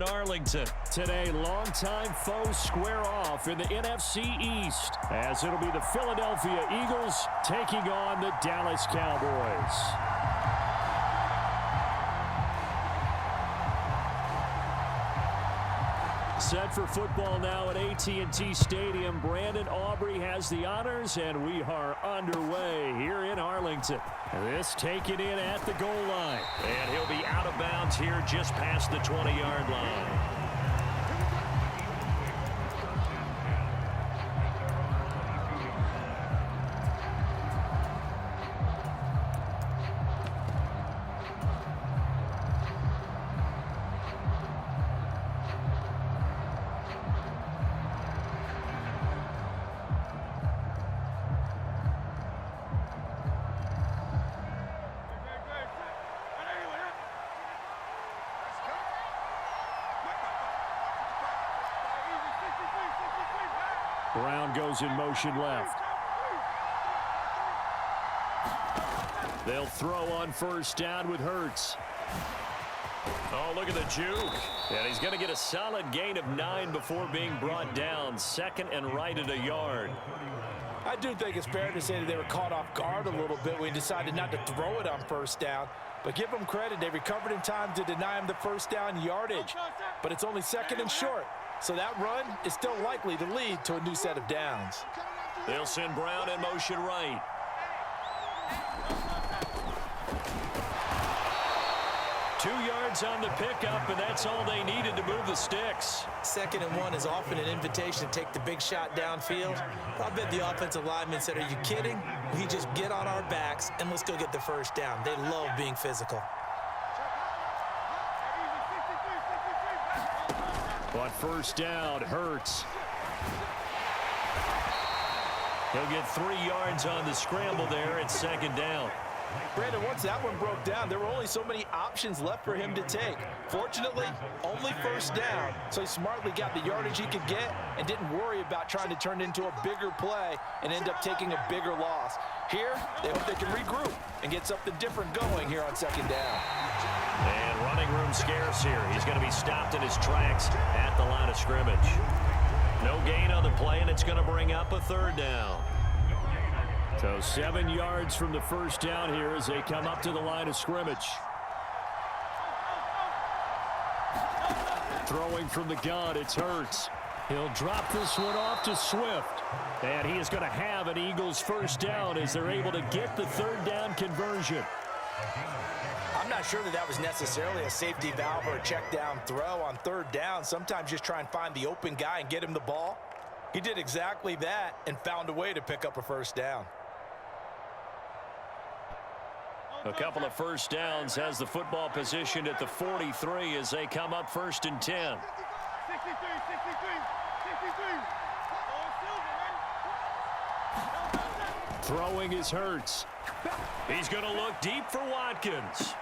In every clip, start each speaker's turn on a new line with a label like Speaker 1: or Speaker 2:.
Speaker 1: Arlington. Today, longtime foes square off in the NFC East as it'll be the Philadelphia Eagles taking on the Dallas Cowboys. Set for football now at AT&T Stadium. Brandon Aubrey has the honors, and we are underway here in Arlington. This taken in at the goal line. And he'll be out of bounds here just past the 20-yard line. Brown goes in motion left. They'll throw on first down with Hurts. Oh, look at the juke. And he's going to get a solid gain of 9 before being brought down. Second and right at a yard.
Speaker 2: I do think it's fair to say that they were caught off guard a little bit when he decided not to throw it on first down. But give them credit. They recovered in time to deny him the first down yardage. But it's only second and short. So that run is still likely to lead to a new set of downs.
Speaker 1: They'll send Brown in motion right. Two yards on the pickup, and that's all they needed to move the sticks.
Speaker 3: Second and 1 is often an invitation to take the big shot downfield. I bet the offensive lineman said, "Are you kidding? We just get on our backs and let's go get the first down." They love being physical.
Speaker 1: On first down, Hurts. He'll get 3 yards on the scramble there at second down.
Speaker 2: Brandon, once that one broke down, there were only so many options left for him to take. Fortunately, only first down, so he smartly got the yardage he could get and didn't worry about trying to turn it into a bigger play and end up taking a bigger loss. Here, they hope they can regroup and get something different going here on second down.
Speaker 1: And running room scarce here. He's going to be stopped in his tracks at the line of scrimmage. No gain on the play, and it's going to bring up a third down. So 7 yards from the first down here as they come up to the line of scrimmage. Throwing from the gun, it's Hurts. He'll drop this one off to Swift. And he is going to have an Eagles first down as they're able to get the third down conversion.
Speaker 2: I'm not sure that was necessarily a safety valve or a check down throw on third down. Sometimes just try and find the open guy and get him the ball. He did exactly that and found a way to pick up a first down.
Speaker 1: A couple of first downs has the football positioned at the 43 as they come up first and 10. Throwing is Hurts. He's going to look deep for Watkins.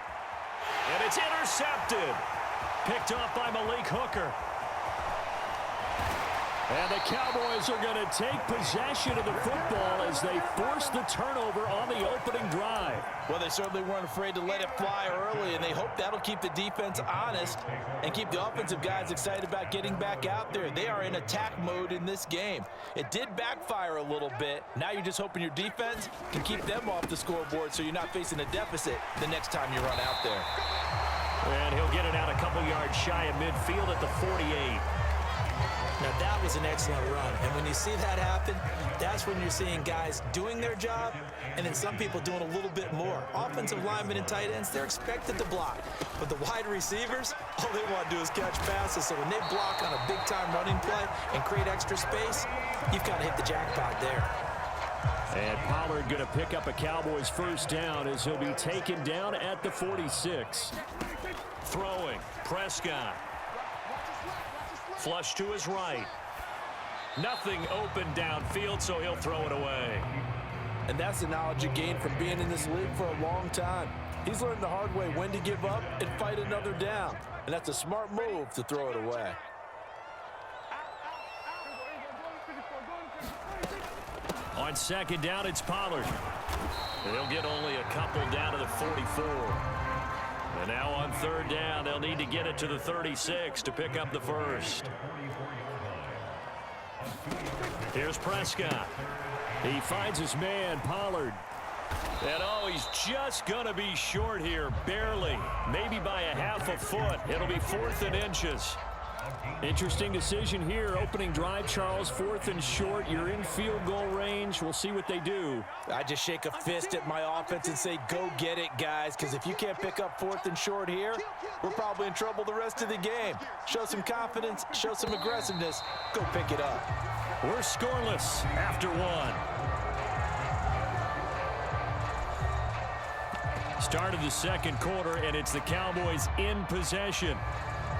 Speaker 1: And it's intercepted. Picked off by Malik Hooker. And the Cowboys are going to take possession of the football as they force the turnover on the opening drive.
Speaker 2: Well, they certainly weren't afraid to let it fly early, and they hope that'll keep the defense honest and keep the offensive guys excited about getting back out there. They are in attack mode in this game. It did backfire a little bit. Now you're just hoping your defense can keep them off the scoreboard so you're not facing a deficit the next time you run out there.
Speaker 1: And he'll get it out a couple yards shy of midfield at the 48.
Speaker 3: Now, that was an excellent run. And when you see that happen, that's when you're seeing guys doing their job and then some people doing a little bit more. Offensive linemen and tight ends, they're expected to block. But the wide receivers, all they want to do is catch passes. So when they block on a big-time running play and create extra space, you've got to hit the jackpot there.
Speaker 1: And Pollard going to pick up a Cowboys first down as he'll be taken down at the 46. Throwing, Prescott. Flush to his right. Nothing open downfield, so he'll throw it away.
Speaker 2: And that's the knowledge you gain from being in this league for a long time. He's learned the hard way when to give up and fight another down. And that's a smart move to throw it away.
Speaker 1: On second down, it's Pollard. They'll get only a couple down to the 44. And now on third down, they'll need to get it to the 36 to pick up the first. Here's Prescott. He finds his man, Pollard. And, oh, he's just going to be short here, barely. Maybe by a half a foot. It'll be 4th and inches. Interesting decision here. Opening drive, Charles, 4th and short. You're in field goal range. We'll see what they do.
Speaker 2: I just shake a fist at my offense and say, go get it, guys, because if you can't pick up 4th and short here, we're probably in trouble the rest of the game. Show some confidence, show some aggressiveness, go pick it up.
Speaker 1: We're scoreless after one. Start of the second quarter, and it's the Cowboys in possession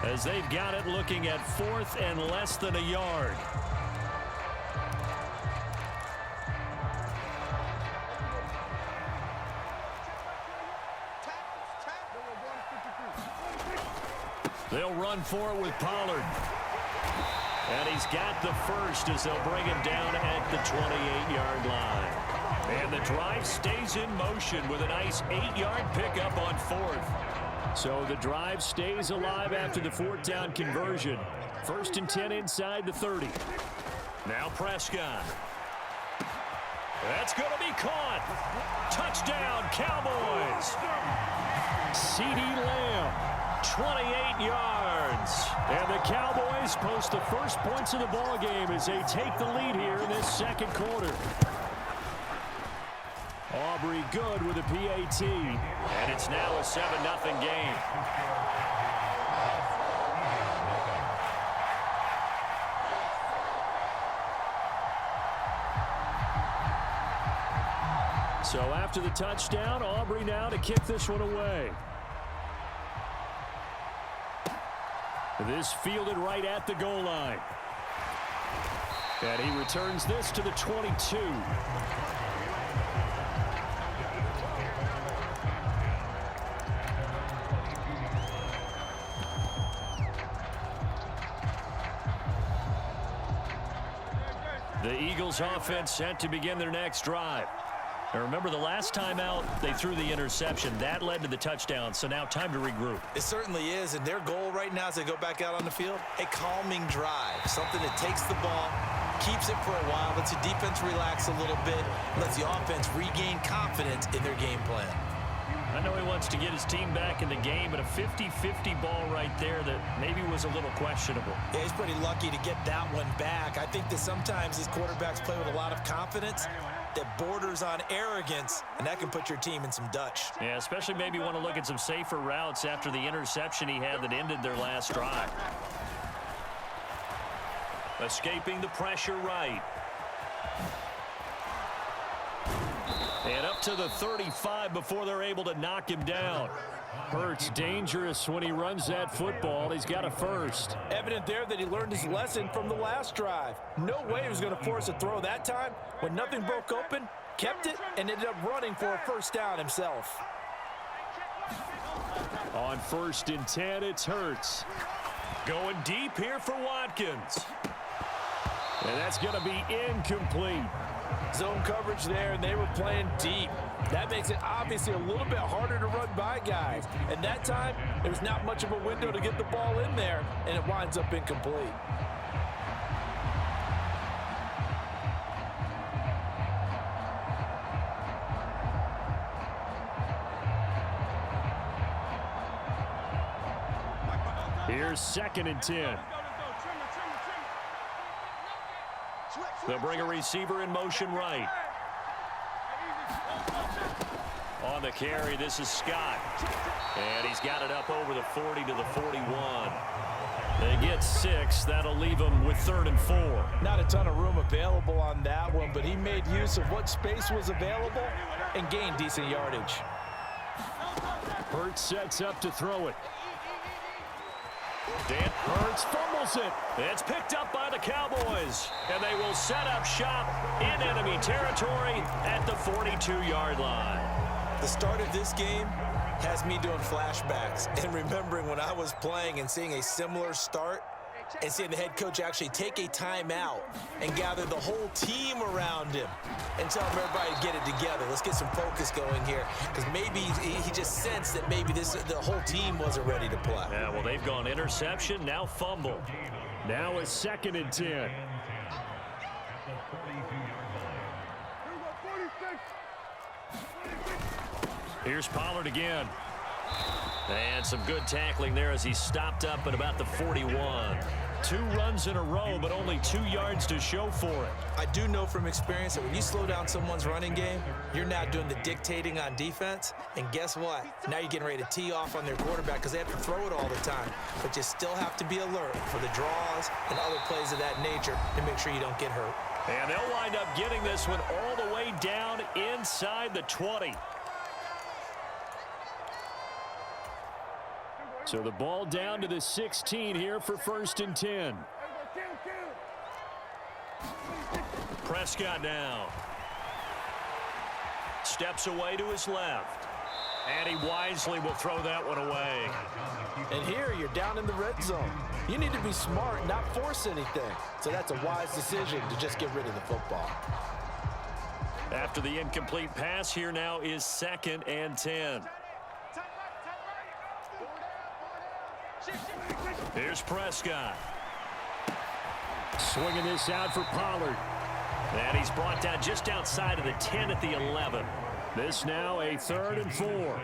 Speaker 1: as they've got it looking at 4th and less than a yard. They'll run for it with Pollard. And he's got the first as they'll bring him down at the 28-yard line. And the drive stays in motion with a nice 8-yard pickup on 4th. So the drive stays alive after the 4th down conversion. 1st and 10 inside the 30. Now Prescott. That's going to be caught. Touchdown, Cowboys. CeeDee Lamb, 28 yards. And the Cowboys post the first points of the ball game as they take the lead here in this second quarter. Aubrey good with a PAT. And it's now a 7-0 game. So after the touchdown, Aubrey now to kick this one away. This fielded right at the goal line. And he returns this to the 22. The Eagles offense set to begin their next drive. Now remember, the last time out, they threw the interception. That led to the touchdown, so now time to regroup.
Speaker 2: It certainly is, and their goal right now as they go back out on the field, a calming drive, something that takes the ball, keeps it for a while, lets the defense relax a little bit, lets the offense regain confidence in their game plan.
Speaker 1: I know he wants to get his team back in the game, but a 50-50 ball right there that maybe was a little questionable.
Speaker 2: Yeah, he's pretty lucky to get that one back. I think that sometimes these quarterbacks play with a lot of confidence that borders on arrogance, and that can put your team in some Dutch.
Speaker 1: Yeah, especially maybe want to look at some safer routes after the interception he had that ended their last drive. Escaping the pressure right. And up to the 35 before they're able to knock him down. Hurts dangerous when he runs that football. He's got a first.
Speaker 2: Evident there that he learned his lesson from the last drive. No way he was going to force a throw that time. When nothing broke open, kept it, and ended up running for a first down himself.
Speaker 1: On 1st and 10, it's Hurts. Going deep here for Watkins. And that's going to be incomplete.
Speaker 2: Zone coverage there, and they were playing deep. That makes it obviously a little bit harder to run by guys. And that time, there was not much of a window to get the ball in there, and it winds up incomplete.
Speaker 1: Here's 2nd and 10. They'll bring a receiver in motion right. On the carry, this is Scott. And he's got it up over the 40 to the 41. They get 6. That'll leave them with 3rd and 4.
Speaker 2: Not a ton of room available on that one, but he made use of what space was available and gained decent yardage.
Speaker 1: Hurts sets up to throw it. Dan Hurts fumbles it. It's picked up by the Cowboys. And they will set up shop in enemy territory at the 42-yard line.
Speaker 2: The start of this game has me doing flashbacks and remembering when I was playing and seeing a similar start
Speaker 3: and seeing the head coach actually take a timeout and gather the whole team around him and tell him everybody to get it together. Let's get some focus going here, because maybe he just sensed that maybe the whole team wasn't ready to play.
Speaker 1: Yeah, well, they've gone interception, now fumble.
Speaker 4: Now a 2nd and 10.
Speaker 1: Here's Pollard again. And some good tackling there as he stopped up at about the 41.
Speaker 4: 2 runs in a row, but only 2 yards to show for it.
Speaker 3: I do know from experience that when you slow down someone's running game, you're now doing the dictating on defense. And guess what? Now you're getting ready to tee off on their quarterback because they have to throw it all the time. But you still have to be alert for the draws and other plays of that nature to make sure you don't get hurt.
Speaker 1: And they'll wind up getting this one all the way down inside the 20.
Speaker 4: So the ball down to the 16 here for 1st and 10.
Speaker 1: Prescott now. Steps away to his left. And he wisely will throw that one away.
Speaker 2: And here you're down in the red zone. You need to be smart, not force anything. So that's a wise decision to just get rid of the football.
Speaker 1: After the incomplete pass, here now is 2nd and 10. Here's Prescott.
Speaker 4: Swinging this out for Pollard.
Speaker 1: And he's brought down just outside of the 10 at the 11.
Speaker 4: This now a 3rd and 4.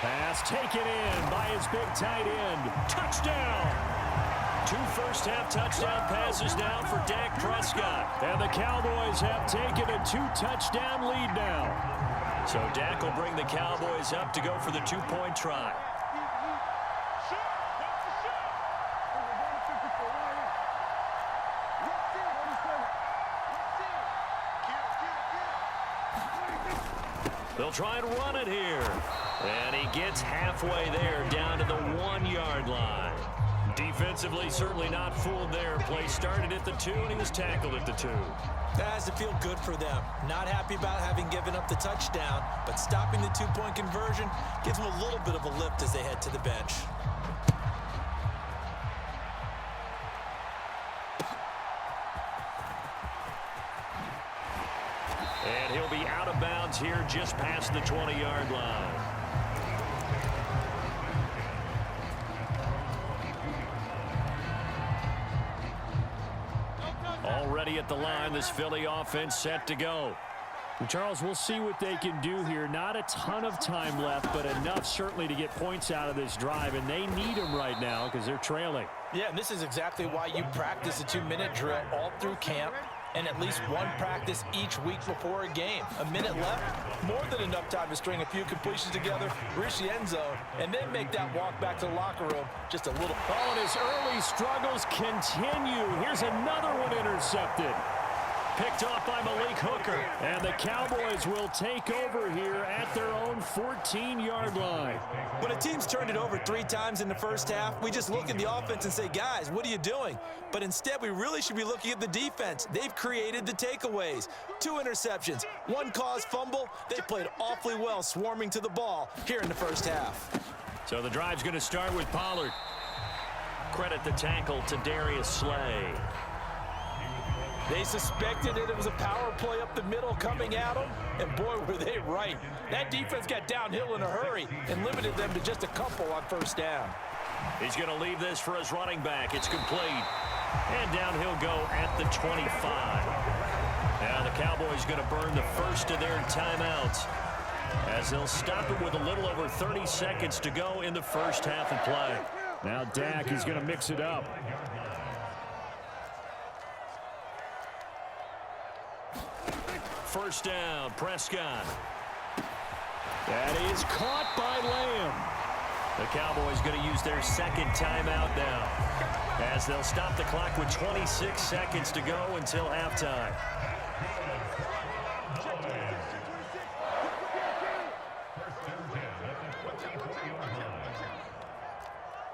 Speaker 4: Pass taken in by his big tight end. Touchdown!
Speaker 1: 2 first-half touchdown passes now for Dak Prescott.
Speaker 4: And the Cowboys have taken a 2-touchdown lead now.
Speaker 1: So Dak will bring the Cowboys up to go for the 2-point try. They'll try and run it here. And he gets halfway there down to the 1-yard line. Defensively, certainly not fooled there. Play started at the 2, and he was tackled at the 2.
Speaker 3: That has to feel good for them. Not happy about having given up the touchdown, but stopping the 2-point conversion gives them a little bit of a lift as they head to the bench.
Speaker 1: And he'll be out of bounds here just past the 20-yard line. Already at the line, this Philly offense set to go.
Speaker 4: Charles, we'll see what they can do here. Not a ton of time left, but enough certainly to get points out of this drive, and they need them right now because they're trailing.
Speaker 2: Yeah, and this is exactly why you practice a 2-minute drill all through camp and at least one practice each week before a game. A minute left, more than enough time to string a few completions together, reach the end zone, and then make that walk back to the locker room just a little.
Speaker 4: Oh, and his early struggles continue. Here's another one intercepted.
Speaker 1: Picked off by Malik Hooker.
Speaker 4: And the Cowboys will take over here at their own 14-yard line.
Speaker 3: When a team's turned it over 3 times in the first half, we just look at the offense and say, guys, what are you doing? But instead, we really should be looking at the defense. They've created the takeaways. 2 interceptions, 1 caused fumble. They played awfully well swarming to the ball here in the first half.
Speaker 1: So the drive's going to start with Pollard. Credit the tackle to Darius Slay.
Speaker 2: They suspected it was a power play up the middle coming at them, and boy, were they right. That defense got downhill in a hurry and limited them to just a couple on first down.
Speaker 1: He's going to leave this for his running back. It's complete. And down he'll go at the 25. Now the Cowboys going to burn the first of their timeouts as they'll stop it with a little over 30 seconds to go in the first half of play.
Speaker 4: Now Dak is going to mix it up.
Speaker 1: First down, Prescott.
Speaker 4: That is caught by Lamb.
Speaker 1: The Cowboys going to use their second timeout now as they'll stop the clock with 26 seconds to go until halftime.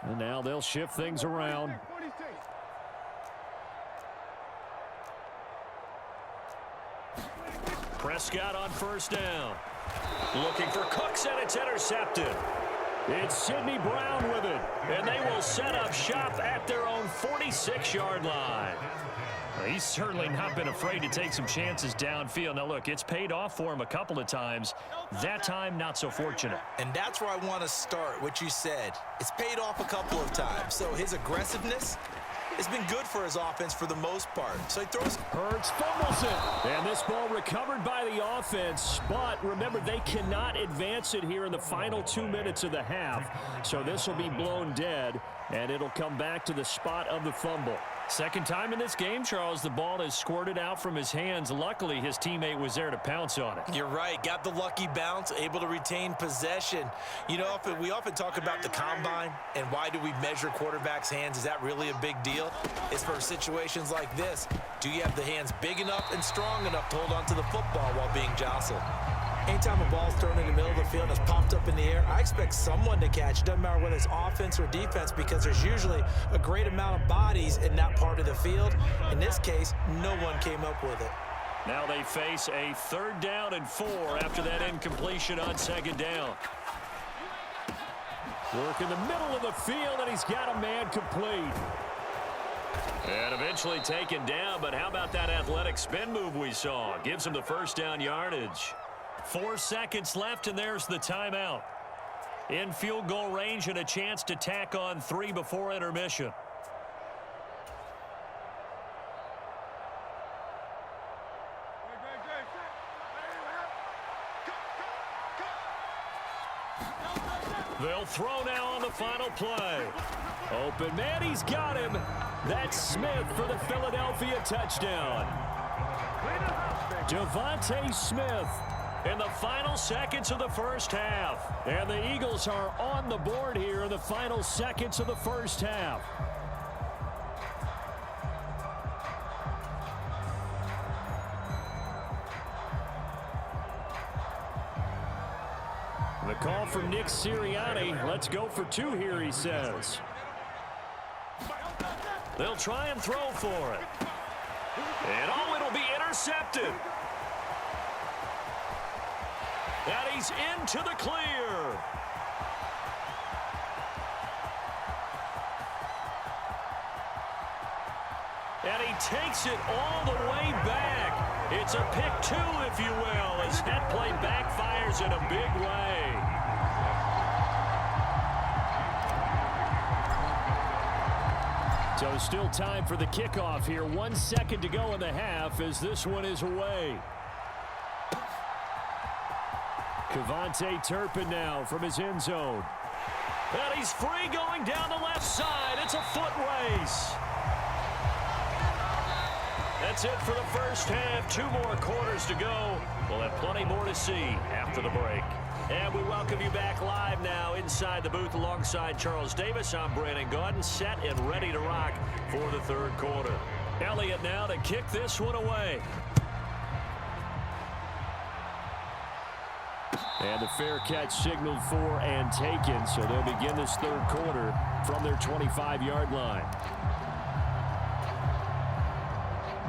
Speaker 4: And now they'll shift things around.
Speaker 1: Prescott on first down. Looking for Cooks, and it's intercepted.
Speaker 4: It's Sidney Brown with it.
Speaker 1: And they will set up shop at their own 46-yard line.
Speaker 4: Well, he's certainly not been afraid to take some chances downfield. Now, look, it's paid off for him a couple of times. That time, not so fortunate.
Speaker 2: And that's where I want to start, what you said. It's paid off a couple of times. So his aggressiveness has been good for his offense for the most part. So he throws.
Speaker 4: Hurts fumbles it. And this ball recovered by the offense. But remember, they cannot advance it here in the final 2 minutes of the half. So this will be blown dead, and it'll come back to the spot of the fumble. Second time in this game, Charles, the ball has squirted out from his hands. Luckily, his teammate was there to pounce on it.
Speaker 2: You're right. Got the lucky bounce, able to retain possession. You know, we often talk about the combine and why do we measure quarterbacks' hands. Is that really a big deal? It's for situations like this. Do you have the hands big enough and strong enough to hold on to the football while being jostled? Anytime a ball's thrown in the middle of the field and it's popped up in the air, I expect someone to catch. It doesn't matter whether it's offense or defense, because there's usually a great amount of bodies in that part of the field. In this case, no one came up with it.
Speaker 1: Now they face a 3rd down and 4 after that incompletion on 2nd down.
Speaker 4: Work in the middle of the field, and he's got a man complete.
Speaker 1: And eventually taken down, but how about that athletic spin move we saw? Gives him the first down yardage. 4 seconds left, and there's the timeout. In field goal range and a chance to tack on 3 before intermission. They'll throw now on the final play.
Speaker 4: Open man, he's got him. That's Smith for the Philadelphia touchdown. Devontae Smith
Speaker 1: in the final seconds of the first half.
Speaker 4: And the Eagles are on the board here in the final seconds of the first half. The call from Nick Sirianni. Let's go for 2 here, he says.
Speaker 1: They'll try and throw for it. And it'll be intercepted. And he's into the clear. And he takes it all the way back. It's a pick 2, if you will, as that play backfires in a big way.
Speaker 4: So still time for the kickoff here. 1 second to go in the half as this one is away. Kevontae Turpin now from his end zone.
Speaker 1: And he's free going down the left side. It's a foot race. That's it for the first half. 2 more quarters to go. We'll have plenty more to see after the break. And we welcome you back live now inside the booth alongside Charles Davis. I'm Brandon Gaudin, set and ready to rock for the 3rd quarter. Elliott now to kick this one away.
Speaker 4: And the fair catch signaled for and taken, so they'll begin this 3rd quarter from their 25-yard line.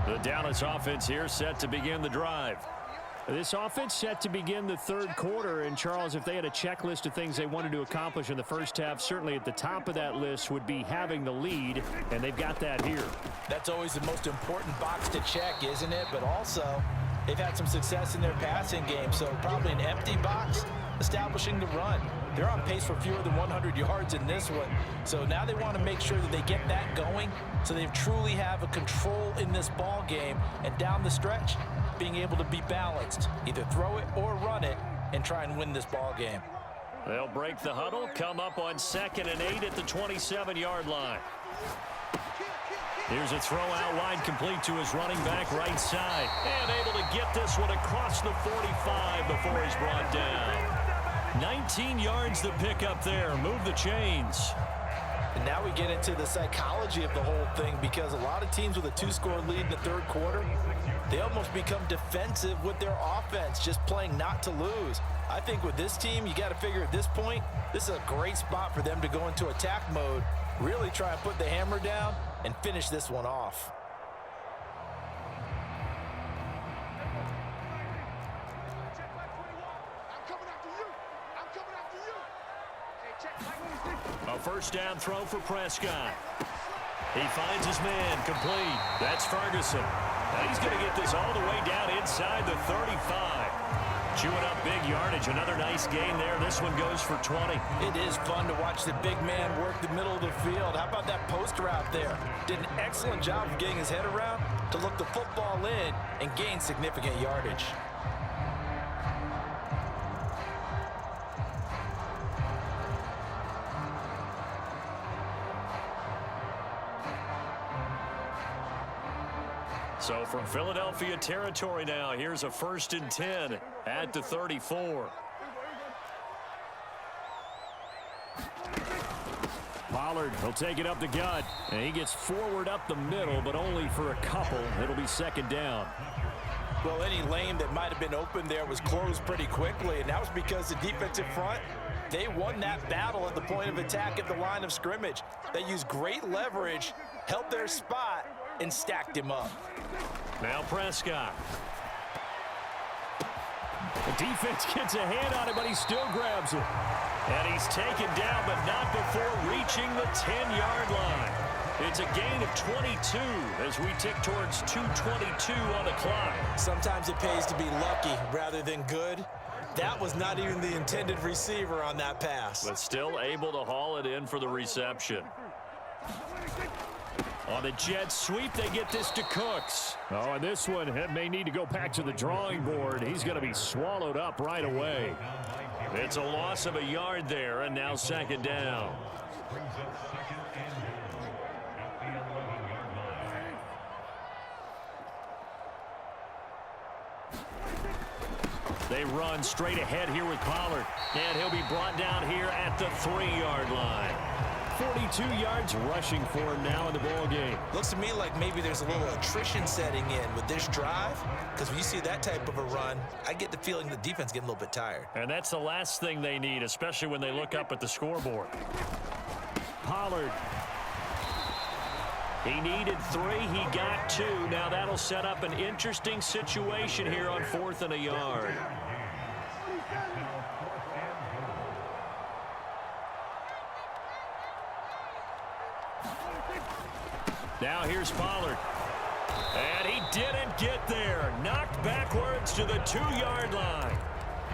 Speaker 1: The Dallas offense here set to begin the drive.
Speaker 4: This offense set to begin the 3rd quarter, and Charles, if they had a checklist of things they wanted to accomplish in the first half, certainly at the top of that list would be having the lead, and they've got that here.
Speaker 2: That's always the most important box to check, isn't it? But also, they've had some success in their passing game, so probably an empty box establishing the run. They're on pace for fewer than 100 yards in this one, so now they want to make sure that they get that going so they truly have a control in this ball game, and down the stretch, being able to be balanced, either throw it or run it, and try and win this ball game.
Speaker 1: They'll break the huddle, come up on 2nd and 8 at the 27-yard line. Here's a throw out wide, complete to his running back right side. And able to get this one across the 45 before he's brought down. 19 yards to pick up there. Move the chains.
Speaker 2: And now we get into the psychology of the whole thing, because a lot of teams with a 2-score lead in the 3rd quarter, they almost become defensive with their offense, just playing not to lose. I think with this team, you got to figure at this point, this is a great spot for them to go into attack mode, really try and put the hammer down and finish this one off.
Speaker 1: A first down throw for Prescott. He finds his man, complete. That's Ferguson. Now he's going to get this all the way down inside the 35. Chewing up big yardage. Another nice gain there. This one goes for 20.
Speaker 2: It is fun to watch the big man work the middle of the field. How about that post route there? Did an excellent job of getting his head around to look the football in and gain significant yardage.
Speaker 1: So from Philadelphia territory now, here's a 1st and 10 at the 34.
Speaker 4: Pollard will take it up the gut, and he gets forward up the middle, but only for a couple. It'll be 2nd down.
Speaker 2: Well, any lane that might have been open there was closed pretty quickly, and that was because the defensive front, they won that battle at the point of attack at the line of scrimmage. They used great leverage, held their spot, and stacked him up.
Speaker 1: Now Prescott.
Speaker 4: The defense gets a hand on it, but he still grabs it.
Speaker 1: And he's taken down, but not before reaching the 10-yard line. It's a gain of 22 as we tick towards 2:22 on the clock.
Speaker 2: Sometimes it pays to be lucky rather than good. That was not even the intended receiver on that pass.
Speaker 1: But still able to haul it in for the reception. On the jet sweep, they get this to Cooks.
Speaker 4: Oh, and this one may need to go back to the drawing board. He's going to be swallowed up right away.
Speaker 1: It's a loss of a yard there, and now 2nd down. They run straight ahead here with Pollard, and he'll be brought down here at the 3-yard line.
Speaker 4: 42 yards rushing for him now in the ball game.
Speaker 2: Looks to me like maybe there's a little attrition setting in with this drive, because when you see that type of a run, I get the feeling the defense getting a little bit tired.
Speaker 1: And that's the last thing they need, especially when they look up at the scoreboard.
Speaker 4: Pollard.
Speaker 1: He needed 3. He got 2. Now that'll set up an interesting situation here on 4th and a yard. Now here's Pollard. And he didn't get there. Knocked backwards to the 2-yard line.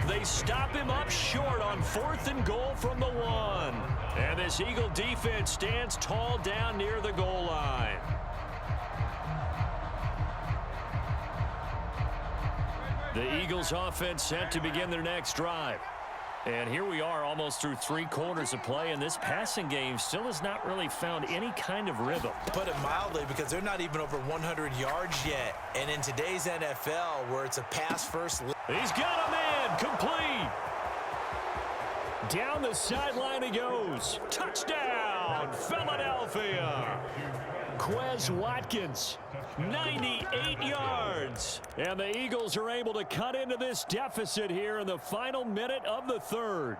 Speaker 1: They stop him up short on 4th and goal from the 1. And this Eagle defense stands tall down near the goal line. The Eagles offense set to begin their next drive. And here we are almost through 3 quarters of play, and this passing game still has not really found any kind of rhythm.
Speaker 2: Put it mildly, because they're not even over 100 yards yet. And in today's NFL, where it's a pass-first...
Speaker 1: He's got a man, complete.
Speaker 4: Down the sideline he goes.
Speaker 1: Touchdown, Philadelphia.
Speaker 4: Quez Watkins, 98 yards. And the Eagles are able to cut into this deficit here in the final minute of the 3rd.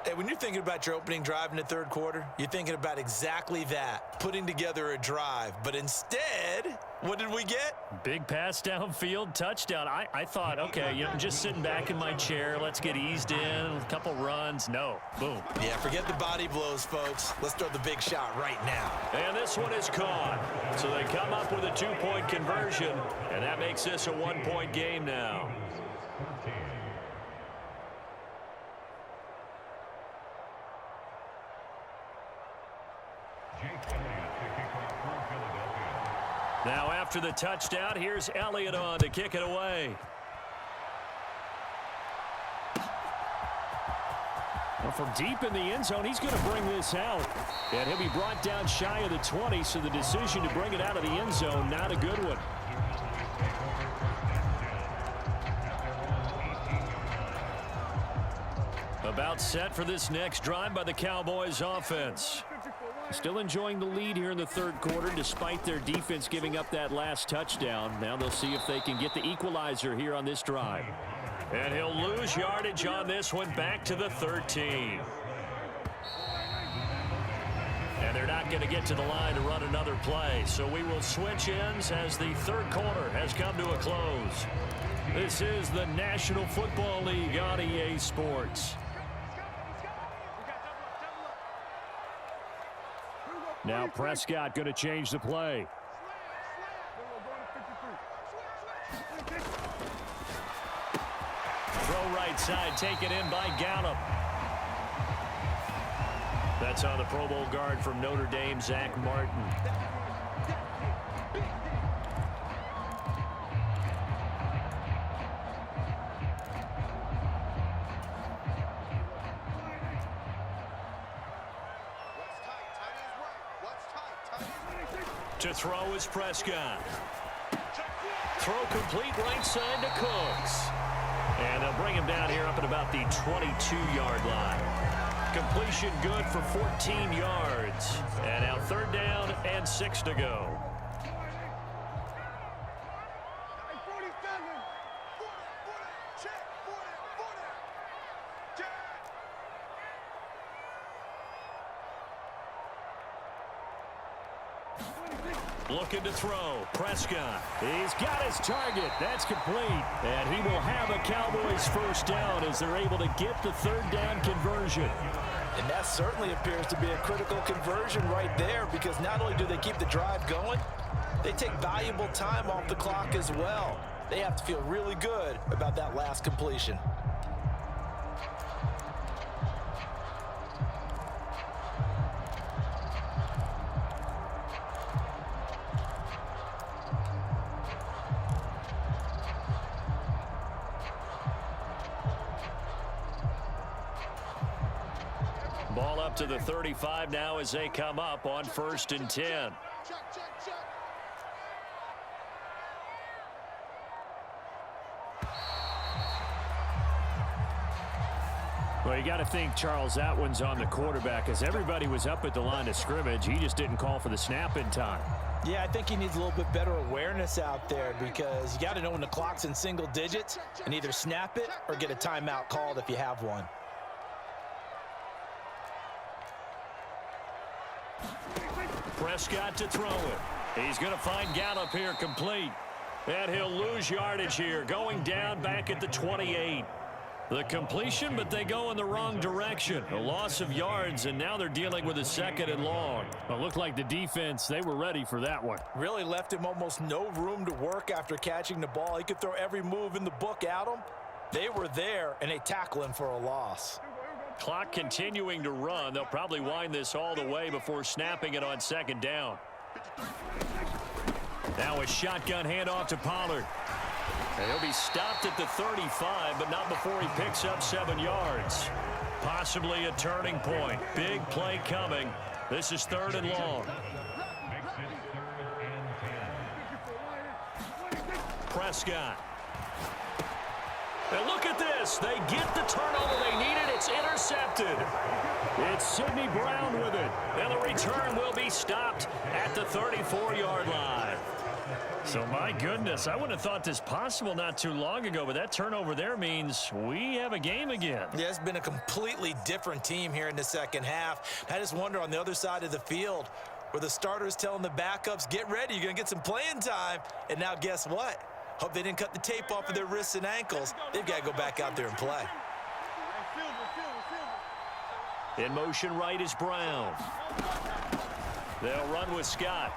Speaker 2: Hey, when you're thinking about your opening drive in the 3rd quarter, you're thinking about exactly that, putting together a drive. But instead, what did we get?
Speaker 1: Big pass downfield, touchdown. I thought, okay, you know, I'm just sitting back in my chair. Let's get eased in, a couple runs. No, boom.
Speaker 2: Yeah, forget the body blows, folks. Let's throw the big shot right now.
Speaker 1: And this one is caught. So they come up with a 2-point conversion, and that makes this a 1-point game now. Now after the touchdown, here's Elliott on to kick it away.
Speaker 4: Well, from deep in the end zone, he's going to bring this out. And he'll be brought down shy of the 20, so the decision to bring it out of the end zone, not a good one.
Speaker 1: About set for this next drive by the Cowboys offense.
Speaker 4: Still enjoying the lead here in the 3rd quarter despite their defense giving up that last touchdown. Now they'll see if they can get the equalizer here on this drive.
Speaker 1: And he'll lose yardage on this one back to the 13. And they're not going to get to the line to run another play. So we will switch ends as the 3rd quarter has come to a close. This is the National Football League on EA Sports.
Speaker 4: Now Prescott going to change the play. Throw right side, taken in by Gallup. That's on the Pro Bowl guard from Notre Dame, Zach Martin. To throw is Prescott. Throw complete right side to Cooks. And they'll bring him down here up at about the 22-yard line. Completion good for 14 yards. And now 3rd down and 6 to go. Looking to throw. Prescott. He's got his target. That's complete. And he will have a Cowboys 1st down as they're able to get the 3rd down conversion.
Speaker 2: And that certainly appears to be a critical conversion right there, because not only do they keep the drive going, they take valuable time off the clock as well. They have to feel really good about that last completion.
Speaker 4: Ball up to the 35 now as they come up on 1st and 10. Well, you got to think, Charles, that one's on the quarterback, as everybody was up at the line of scrimmage. He just didn't call for the snap in time.
Speaker 2: Yeah, I think he needs a little bit better awareness out there, because you got to know when the clock's in single digits and either snap it or get a timeout called if you have one.
Speaker 4: Prescott to throw it. He's going to find Gallup here complete. And he'll lose yardage here, going down back at the 28. The completion, but they go in the wrong direction. A loss of yards, and now they're dealing with a 2nd and long. It looked like the defense, they were ready for that one.
Speaker 2: Really left him almost no room to work after catching the ball. He could throw every move in the book at him. They were there, and they tackle him for a loss.
Speaker 4: Clock continuing to run. They'll probably wind this all the way before snapping it on 2nd down. Now a shotgun handoff to Pollard. And he'll be stopped at the 35, but not before he picks up 7 yards. Possibly a turning point. Big play coming. This is 3rd and long. Prescott. And look at this. They get the turnover they needed. It's intercepted. It's Sidney Brown with it. And the return will be stopped at the 34-yard line. So, my goodness, I wouldn't have thought this possible not too long ago, but that turnover there means we have a game again.
Speaker 2: Yeah, it's been a completely different team here in the 2nd half. I just wonder on the other side of the field where the starters telling the backups, get ready, you're going to get some playing time. And now guess what? Hope they didn't cut the tape off of their wrists and ankles. They've got to go back out there and play.
Speaker 4: In motion right is Brown. They'll run with Scott.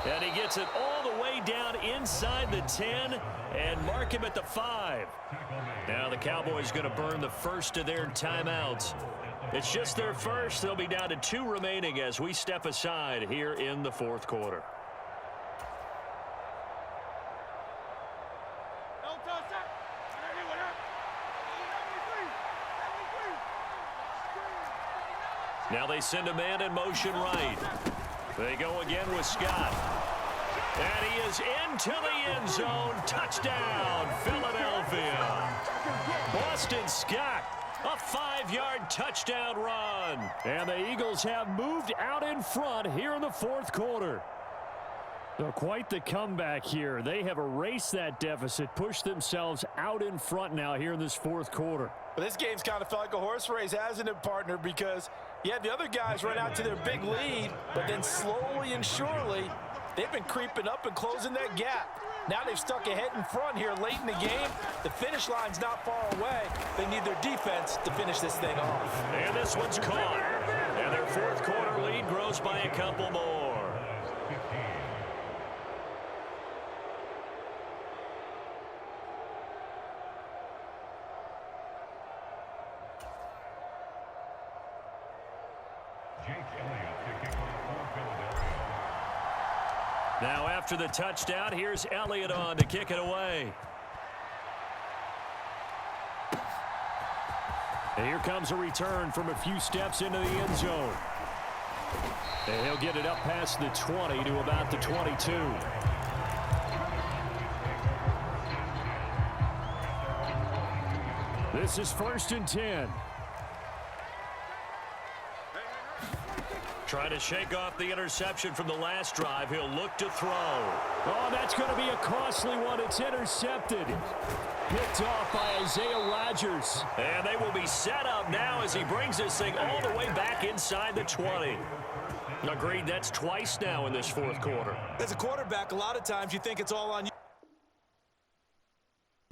Speaker 4: And he gets it all the way down inside the 10 and mark him at the 5. Now the Cowboys going to burn the first of their timeouts. It's just their first. They'll be down to 2 remaining as we step aside here in the 4th quarter. Now they send a man in motion right. They go again with Scott. And he is into the end zone. Touchdown, Philadelphia. Boston Scott, a 5-yard touchdown run. And the Eagles have moved out in front here in the 4th quarter. So quite the comeback here. They have erased that deficit, pushed themselves out in front now here in this 4th quarter.
Speaker 2: But this game's kind of felt like a horse race, hasn't it, partner? Because you had the other guys run out to their big lead, but then slowly and surely, they've been creeping up and closing that gap. Now they've stuck ahead in front here late in the game. The finish line's not far away. They need their defense to finish this thing off.
Speaker 1: And this one's caught. And their fourth quarter lead grows by a couple more. Now after the touchdown, here's Elliott on to kick it away. And here comes a return from a few steps into the end zone. And he'll get it up past the 20 to about the 22. This is 1st and 10. Trying to shake off the interception from the last drive. He'll look to throw.
Speaker 4: Oh, that's going to be a costly one. It's intercepted. Picked off by Isaiah Rodgers.
Speaker 1: And they will be set up now as he brings this thing all the way back inside the 20. Agreed, that's twice now in this fourth quarter.
Speaker 3: As a quarterback, a lot of times you think it's all on you.